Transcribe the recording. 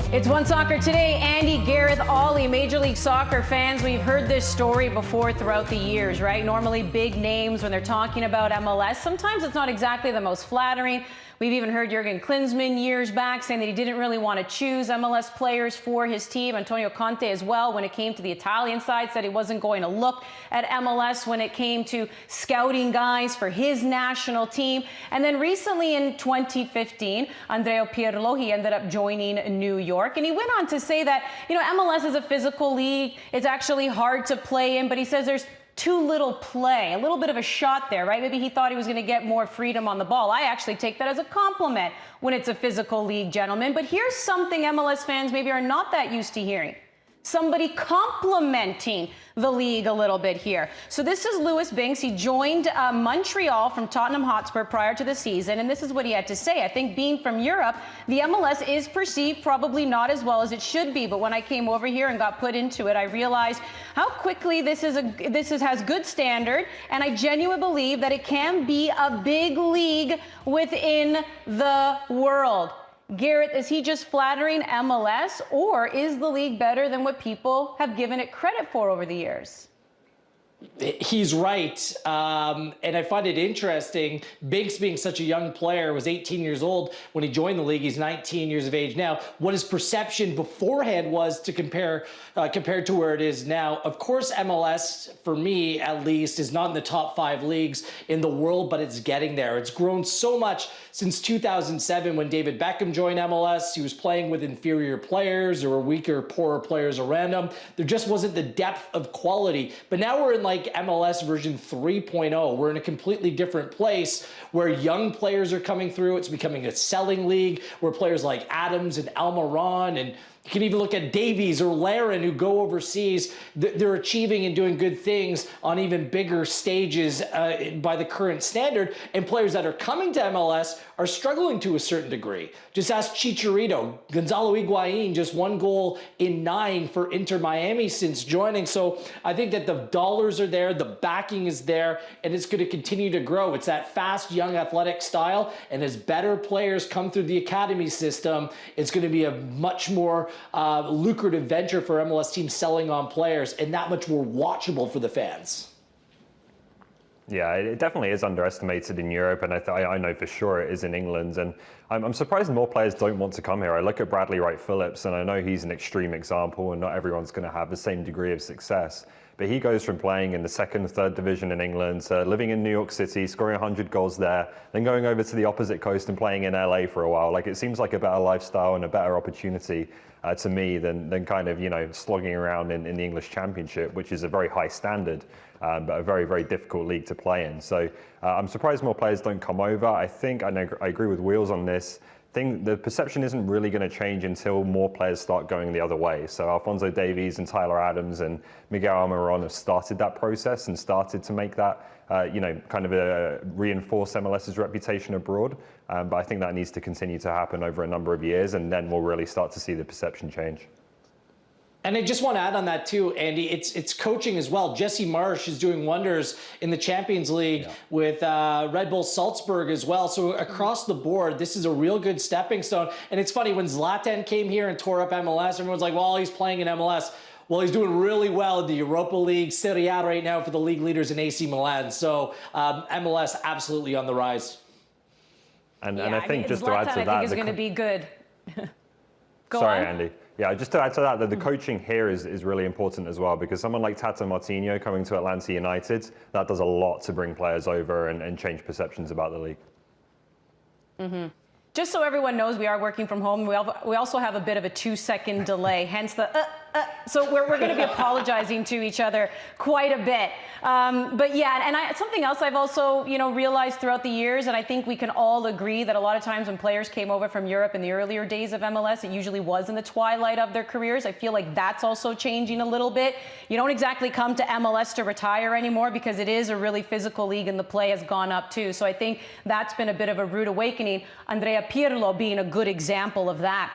It's OneSoccer Today. Andy, Gareth, Ollie, Major League Soccer fans, we've heard this story before throughout the years, right? Normally big names when they're talking about MLS. Sometimes it's not exactly the most flattering. We've even heard Jurgen Klinsmann years back saying that he didn't really want to choose MLS players for his team. Antonio Conte as well, when it came to the Italian side, said he wasn't going to look at MLS when it came to scouting guys for his national team. And then recently in 2015, Andrea Pirlo, he ended up joining New York. And he went on to say that, MLS is a physical league. It's actually hard to play in, but he says there's too little play, a little bit of a shot there, right? Maybe he thought he was going to get more freedom on the ball. I actually take that as a compliment when it's a physical league, gentlemen. But here's something MLS fans maybe are not that used to hearing. Somebody complimenting the league a little bit here. So this is Lewis Binks. He joined Montreal from Tottenham Hotspur prior to the season, and this is what he had to say. I think being from Europe, the MLS is perceived probably not as well as it should be, but when I came over here and got put into it, I realized how quickly this has good standard, and I genuinely believe that it can be a big league within the world. Garrett, is he just flattering MLS, or is the league better than what people have given it credit for over the years? He's right, and I find it interesting. Binks, being such a young player, was 18 years old when he joined the league. He's 19 years of age now. What his perception beforehand was to compared to where it is now. Of course, MLS, for me at least, is not in the top 5 leagues in the world, but it's getting there. It's grown so much since 2007 when David Beckham joined MLS. He was playing with inferior players. There were weaker, poorer players around him. There just wasn't the depth of quality. But now we're in like MLS version 3.0. We're in a completely different place where young players are coming through. It's becoming a selling league where players like Adams and Almiron, and you can even look at Davies or Larin, who go overseas. They're achieving and doing good things on even bigger stages by the current standard. And players that are coming to MLS are struggling to a certain degree. Just ask Chicharito. Gonzalo Higuain, just 1 goal in 9 for Inter Miami since joining. So I think that the dollars are there, the backing is there, and it's going to continue to grow. It's that fast, young, athletic style. And as better players come through the academy system, it's going to be a much more lucrative venture for MLS teams selling on players, and that much more watchable for the fans. Yeah, it definitely is underestimated in Europe, and I know for sure it is in England. And I'm surprised more players don't want to come here. I look at Bradley Wright Phillips, and I know he's an extreme example, and not everyone's going to have the same degree of success. But he goes from playing in the 2nd, 3rd division in England to living in New York City, scoring 100 goals there, then going over to the opposite coast and playing in LA for a while. Like, it seems like a better lifestyle and a better opportunity to me than kind of, slogging around in the English Championship, which is a very high standard, but a very, very difficult league to play in. So I'm surprised more players don't come over. I agree with Wheels on this. The perception isn't really going to change until more players start going the other way. So Alphonso Davies and Tyler Adams and Miguel Almiron have started that process and started to make that, kind of reinforce MLS's reputation abroad. But I think that needs to continue to happen over a number of years, and then we'll really start to see the perception change. And I just want to add on that too, Andy, it's coaching as well. Jesse Marsch is doing wonders in the Champions League with Red Bull Salzburg as well. So across the board, this is a real good stepping stone. And it's funny, when Zlatan came here and tore up MLS, everyone's like, well, he's playing in MLS. Well, he's doing really well in the Europa League, Serie A right now for the league leaders in AC Milan. So MLS absolutely on the rise. And I think just to add to that, I think is going to be good. Sorry, Andy. Yeah, just to add to that, the coaching here is really important as well, because someone like Tata Martino coming to Atlanta United, that does a lot to bring players over and change perceptions about the league. Mm-hmm. Just so everyone knows, we are working from home. We also have a bit of a 2-second delay, hence the so we're going to be apologizing to each other quite a bit. But yeah, and something else I've also realized throughout the years, and I think we can all agree that a lot of times when players came over from Europe in the earlier days of MLS, it usually was in the twilight of their careers. I feel like that's also changing a little bit. You don't exactly come to MLS to retire anymore, because it is a really physical league and the play has gone up too. So I think that's been a bit of a rude awakening. Andrea Pirlo being a good example of that.